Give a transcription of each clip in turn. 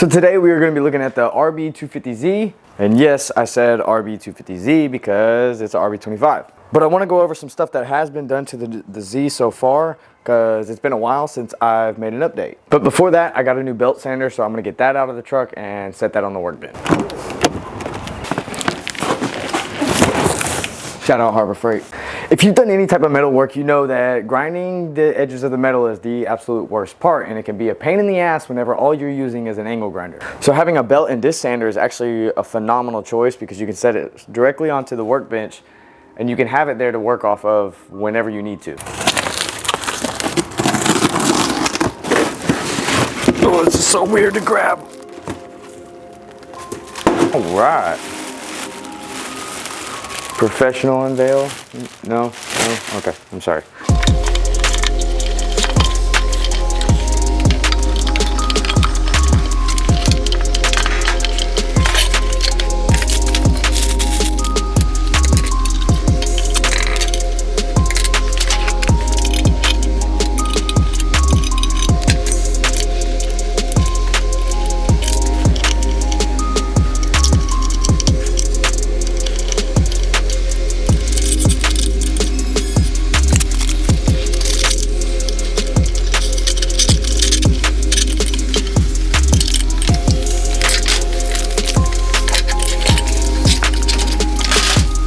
So today we are going to be looking at the RB25Z, and yes, I said RB25Z because it's an RB25. But I want to go over some stuff that has been done to the Z so far, because it's been a while since I've made an update. But before that, I got a new belt sander, so I'm going to get that out of the truck and set that on the workbench. Shout out Harbor Freight. If you've done any type of metal work, you know that grinding the edges of the metal is the absolute worst part, and it can be a pain in the ass whenever all you're using is an angle grinder. So having a belt and disc sander is actually a phenomenal choice because you can set it directly onto the workbench and you can have it there to work off of whenever you need to. Oh, this is so weird to grab. All right. Professional unveil? No? No? Okay, I'm sorry.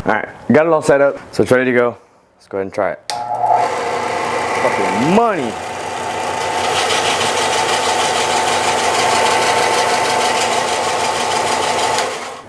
Alright, got it all set up, so it's ready to go. Let's go ahead and try it. Fucking money!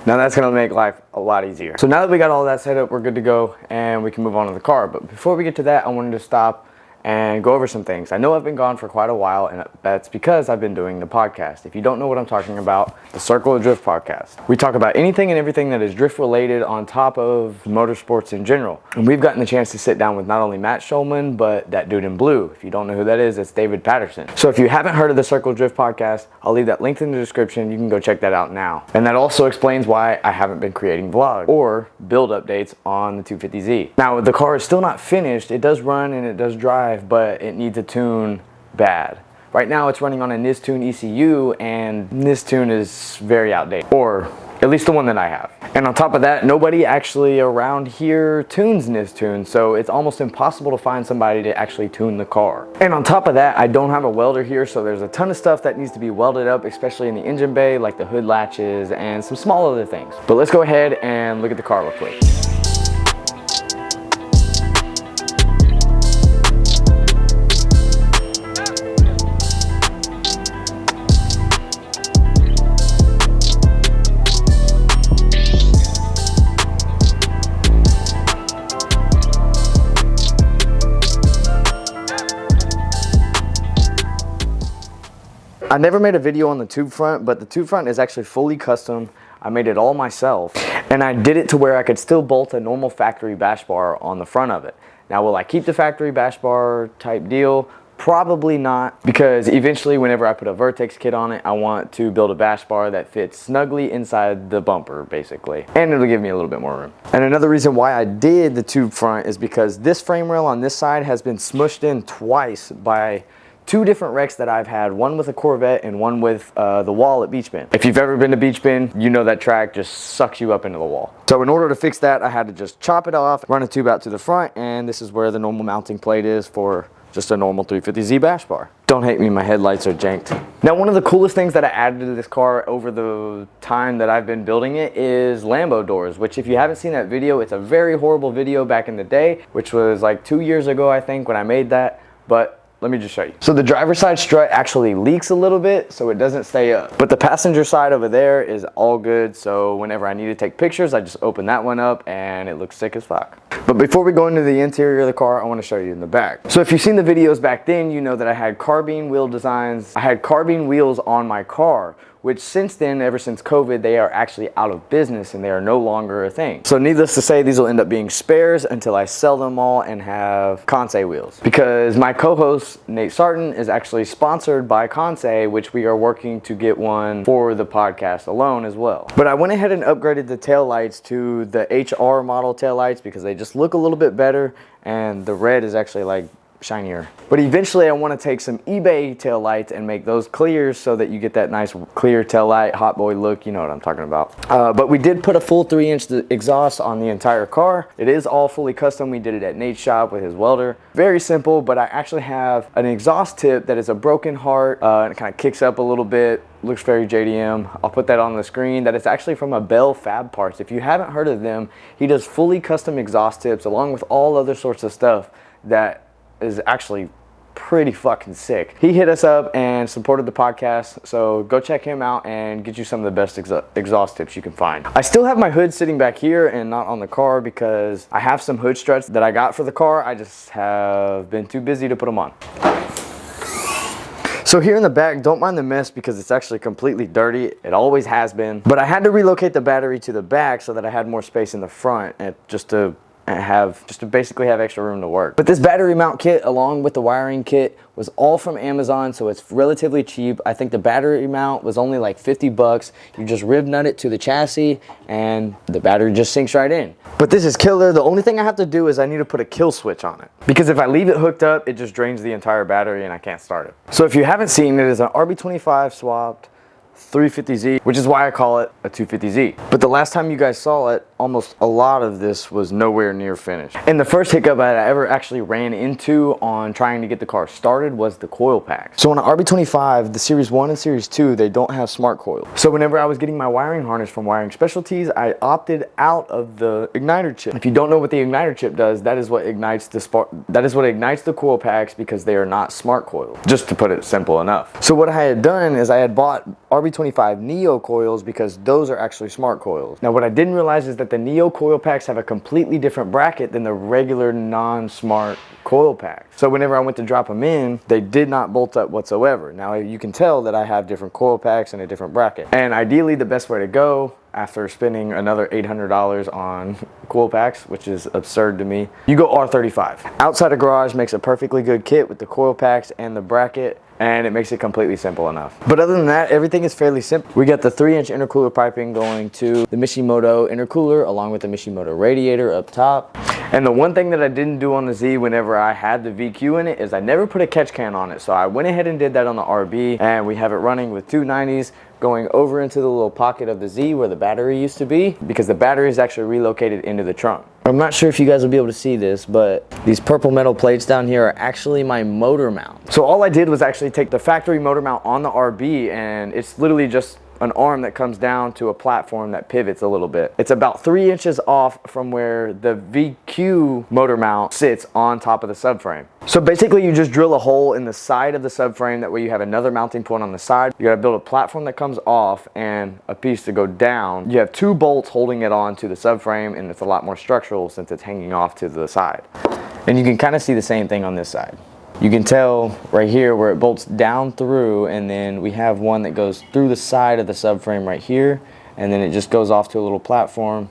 Now that's gonna make life a lot easier. So now that we got all that set up, we're good to go and we can move on to the car. But before we get to that, I wanted to stop and go over some things. I know I've been gone for quite a while, and that's because I've been doing the podcast. If you don't know what I'm talking about, the Circle of Drift podcast. We talk about anything and everything that is drift related on top of motorsports in general. And we've gotten the chance to sit down with not only Matt Schulman, but that dude in blue. If you don't know who that is, it's David Patterson. So if you haven't heard of the Circle of Drift podcast, I'll leave that link in the description. You can go check that out now. And that also explains why I haven't been creating vlogs or build updates on the 250Z. Now, the car is still not finished. It does run and it does drive, but it needs a tune bad. Right now it's running on a Nistune ECU, and Nistune is very outdated, or at least the one that I have. And on top of that, nobody actually around here tunes Nistune, so it's almost impossible to find somebody to actually tune the car. And on top of that, I don't have a welder here, so there's a ton of stuff that needs to be welded up, especially in the engine bay, like the hood latches and some small other things. But let's go ahead and look at the car real quick. I never made a video on the tube front, but the tube front is actually fully custom. I made it all myself, and I did it to where I could still bolt a normal factory bash bar on the front of it. Now, will I keep the factory bash bar type deal? Probably not, because eventually whenever I put a Vertex kit on it, I want to build a bash bar that fits snugly inside the bumper, basically. And it'll give me a little bit more room. And another reason why I did the tube front is because this frame rail on this side has been smushed in twice by two different wrecks that I've had, one with a Corvette and one with the wall at Beach Bend. If you've ever been to Beach Bend, you know that track just sucks you up into the wall. So in order to fix that, I had to just chop it off, run a tube out to the front, and this is where the normal mounting plate is for just a normal 350Z bash bar. Don't hate me, my headlights are janked. Now, one of the coolest things that I added to this car over the time that I've been building it is Lambo doors, which if you haven't seen that video, it's a very horrible video back in the day, which was like 2 years ago, I think, when I made that, but let me just show you. So the driver's side strut actually leaks a little bit, so it doesn't stay up. But the passenger side over there is all good, so whenever I need to take pictures, I just open that one up and it looks sick as fuck. But before we go into the interior of the car, I want to show you in the back. So if you've seen the videos back then, you know that I had carbine wheel designs. I had carbine wheels on my car, which since then, ever since COVID, they are actually out of business and they are no longer a thing. So needless to say, these will end up being spares until I sell them all and have Conseil wheels. Because my co-host, Nate Sarton, is actually sponsored by Conseil, which we are working to get one for the podcast alone as well. But I went ahead and upgraded the taillights to the HR model taillights because they just look a little bit better, and the red is actually like shinier. But eventually I want to take some eBay tail lights and make those clear so that you get that nice clear tail light, hot boy look, you know what I'm talking about. But we did put a full 3-inch exhaust on the entire car. It is all fully custom. We did it at Nate's shop with his welder. Very simple, but I actually have an exhaust tip that is a broken heart. And it kind of kicks up a little bit. Looks very JDM. I'll put that on the screen. That is actually from a Bell Fab Parts. If you haven't heard of them, he does fully custom exhaust tips along with all other sorts of stuff that is actually pretty fucking sick. He hit us up and supported the podcast, so go check him out and get you some of the best exhaust tips you can find. I still have my hood sitting back here and not on the car because I have some hood struts that I got for the car. I just have been too busy to put them on. So here in the back, don't mind the mess because it's actually completely dirty. It always has been. But I had to relocate the battery to the back so that I had more space in the front and just to basically have extra room to work. But this battery mount kit along with the wiring kit was all from Amazon, so it's relatively cheap. I think the battery mount was only like 50 bucks. You just rib nut it to the chassis and the battery just sinks right in. But this is killer. The only thing I have to do is I need to put a kill switch on it, because if I leave it hooked up, it just drains the entire battery and I can't start it. So if you haven't seen it, it's an RB25 Swapped 350Z, which is why I call it a 250Z. But the last time you guys saw it, almost a lot of this was nowhere near finished. And the first hiccup I ever actually ran into on trying to get the car started was the coil pack. So on an RB25, the Series 1 and Series 2, they don't have smart coils. So whenever I was getting my wiring harness from Wiring Specialties, I opted out of the igniter chip. If you don't know what the igniter chip does, that is what ignites the coil packs, because they are not smart coils, just to put it simple enough. So what I had done is I had bought RB25 Neo coils because those are actually smart coils. Now what I didn't realize is that the Neo coil packs have a completely different bracket than the regular non-smart coil packs. So whenever I went to drop them in, they did not bolt up whatsoever. Now you can tell that I have different coil packs and a different bracket. And ideally the best way to go, after spending another $800 on coil packs, which is absurd to me, you go R35. Outside of Garage makes a perfectly good kit with the coil packs and the bracket, and it makes it completely simple enough. But other than that, everything is fairly simple. We got the 3-inch intercooler piping going to the Mishimoto intercooler along with the Mishimoto radiator up top. And the one thing that I didn't do on the Z whenever I had the VQ in it is I never put a catch can on it. So I went ahead and did that on the RB, and we have it running with 2 90s going over into the little pocket of the Z where the battery used to be, because the battery is actually relocated into the trunk. I'm not sure if you guys will be able to see this, but these purple metal plates down here are actually my motor mount. So all I did was actually take the factory motor mount on the RB, and it's literally just an arm that comes down to a platform that pivots a little bit. It's about 3 inches off from where the VQ motor mount sits on top of the subframe. So basically you just drill a hole in the side of the subframe, that way you have another mounting point on the side. You gotta build a platform that comes off and a piece to go down. You have 2 bolts holding it on to the subframe, and it's a lot more structural since it's hanging off to the side. And you can kind of see the same thing on this side. You can tell right here where it bolts down through, and then we have one that goes through the side of the subframe right here, and then it just goes off to a little platform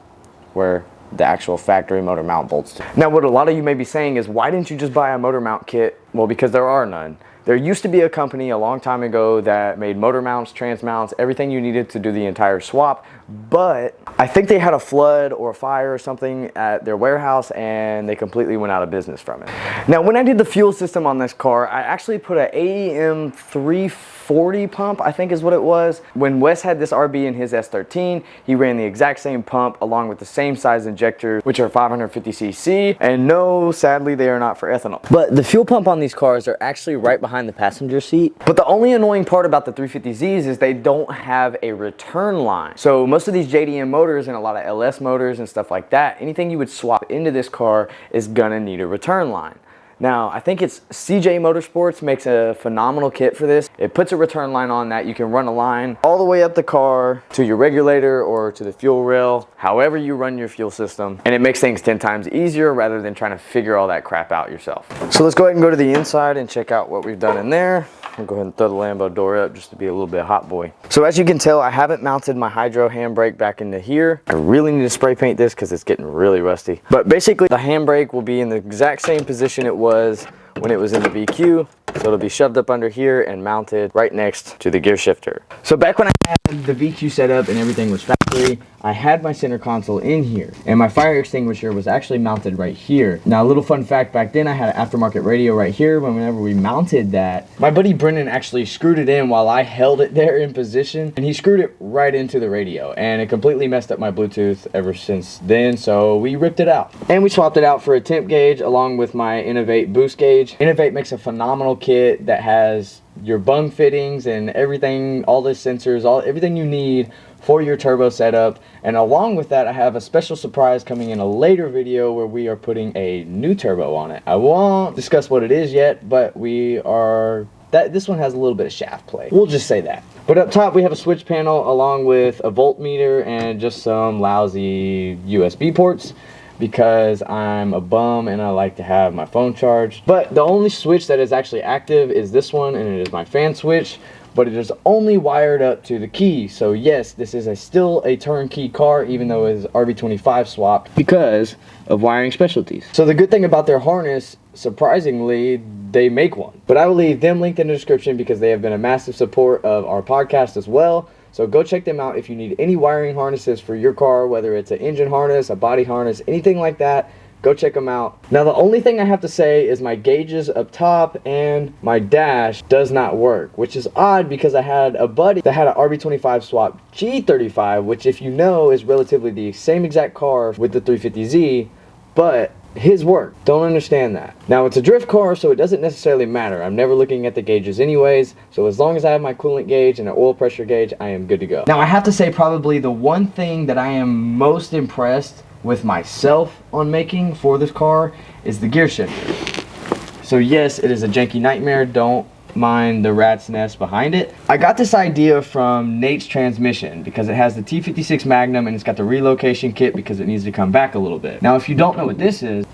where the actual factory motor mount bolts to. Now what a lot of you may be saying is, why didn't you just buy a motor mount kit? Well, because there are none. There used to be a company a long time ago that made motor mounts, trans mounts, everything you needed to do the entire swap, but I think they had a flood or a fire or something at their warehouse and they completely went out of business from it. Now when I did the fuel system on this car, I actually put an AEM 340 pump, I think is what it was. When Wes had this RB in his S13, he ran the exact same pump along with the same size injectors, which are 550cc, and no, sadly they are not for ethanol. But the fuel pump on these cars are actually right behind the passenger seat. But the only annoying part about the 350Zs is they don't have a return line. So most of these JDM motors and a lot of LS motors and stuff like that, anything you would swap into this car is gonna need a return line. Now, I think it's CJ Motorsports makes a phenomenal kit for this. It puts a return line on that. You can run a line all the way up the car to your regulator or to the fuel rail, however you run your fuel system. And it makes things 10 times easier rather than trying to figure all that crap out yourself. So let's go ahead and go to the inside and check out what we've done in there. I'll go ahead and throw the Lambo door up just to be a little bit hot boy. So as you can tell, I haven't mounted my hydro handbrake back into here. I really need to spray paint this because it's getting really rusty. But basically the handbrake will be in the exact same position it was when it was in the VQ. So it'll be shoved up under here and mounted right next to the gear shifter. So back when I had the VQ set up and everything was factory, I had my center console in here, and my fire extinguisher was actually mounted right here. Now, a little fun fact, back then I had an aftermarket radio right here. Whenever we mounted that, my buddy Brennan actually screwed it in while I held it there in position, and he screwed it right into the radio, and it completely messed up my Bluetooth ever since then, so we ripped it out. And we swapped it out for a temp gauge along with my Innovate boost gauge. Innovate makes a phenomenal kit that has your bung fittings and everything, all the sensors, everything you need for your turbo setup. And along with that, I have a special surprise coming in a later video where we are putting a new turbo on it. I won't discuss what it is yet, but this one has a little bit of shaft play. We'll just say that. But up top we have a switch panel along with a voltmeter and just some lousy USB ports, because I'm a bum and I like to have my phone charged. But the only switch that is actually active is this one, and it is my fan switch, but it is only wired up to the key. So yes, this is still a turnkey car, even though it is RB25 swapped, because of wiring specialties. So the good thing about their harness, surprisingly, they make one. But I will leave them linked in the description because they have been a massive support of our podcast as well. So go check them out if you need any wiring harnesses for your car, whether it's an engine harness, a body harness, anything like that. Go check them out. Now, the only thing I have to say is my gauges up top and my dash does not work, which is odd because I had a buddy that had an RB25 Swapped G35, which, if you know, is relatively the same exact car with the 350Z, but his work. Don't understand that. Now, it's a drift car, so it doesn't necessarily matter. I'm never looking at the gauges anyways, so as long as I have my coolant gauge and an oil pressure gauge, I am good to go. Now, I have to say probably the one thing that I am most impressed with myself on making for this car is the gear shifter. So yes, it is a janky nightmare. Don't mind the rat's nest behind it. I got this idea from Nate's Transmission because it has the T56 Magnum and it's got the relocation kit because it needs to come back a little bit. Now, if you don't know what this is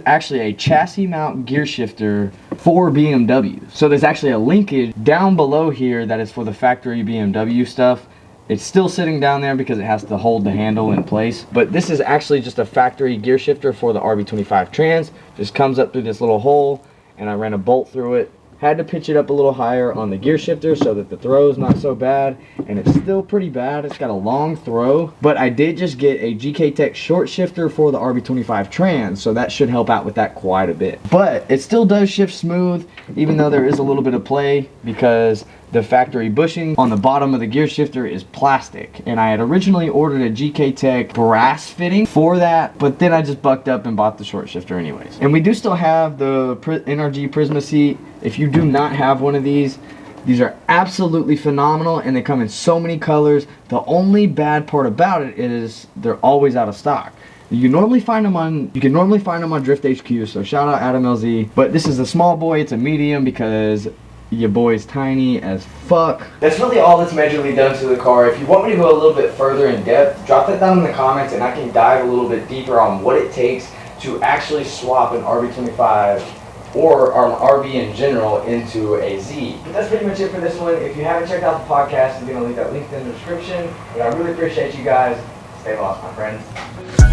actually a chassis mount gear shifter for BMW. So there's actually a linkage down below here that is for the factory BMW stuff. It's still sitting down there because it has to hold the handle in place, but this is actually just a factory gear shifter for the RB25 Trans. Just comes up through this little hole, and I ran a bolt through it. Had to pitch it up a little higher on the gear shifter so that the throw is not so bad, and it's still pretty bad. It's got a long throw, but I did just get a GK Tech short shifter for the RB25 Trans, so that should help out with that quite a bit. But it still does shift smooth, even though there is a little bit of play because the factory bushing on the bottom of the gear shifter is plastic, and I had originally ordered a GK Tech brass fitting for that, but then I just bucked up and bought the short shifter anyways. And we do still have the NRG Prisma seat. If you do not have one of these are absolutely phenomenal, and they come in so many colors. The only bad part about it is they're always out of stock. You can normally find them on Drift HQ, so shout out Adam LZ. But this is a small boy, it's a medium because your boy's tiny as fuck. That's really all that's majorly done to the car. If you want me to go a little bit further in depth, drop that down in the comments and I can dive a little bit deeper on what it takes to actually swap an RB25 or an RB in general into a Z. But that's pretty much it for this one. If you haven't checked out the podcast, I'm going to leave that link in the description. But I really appreciate you guys. Stay lost, my friends.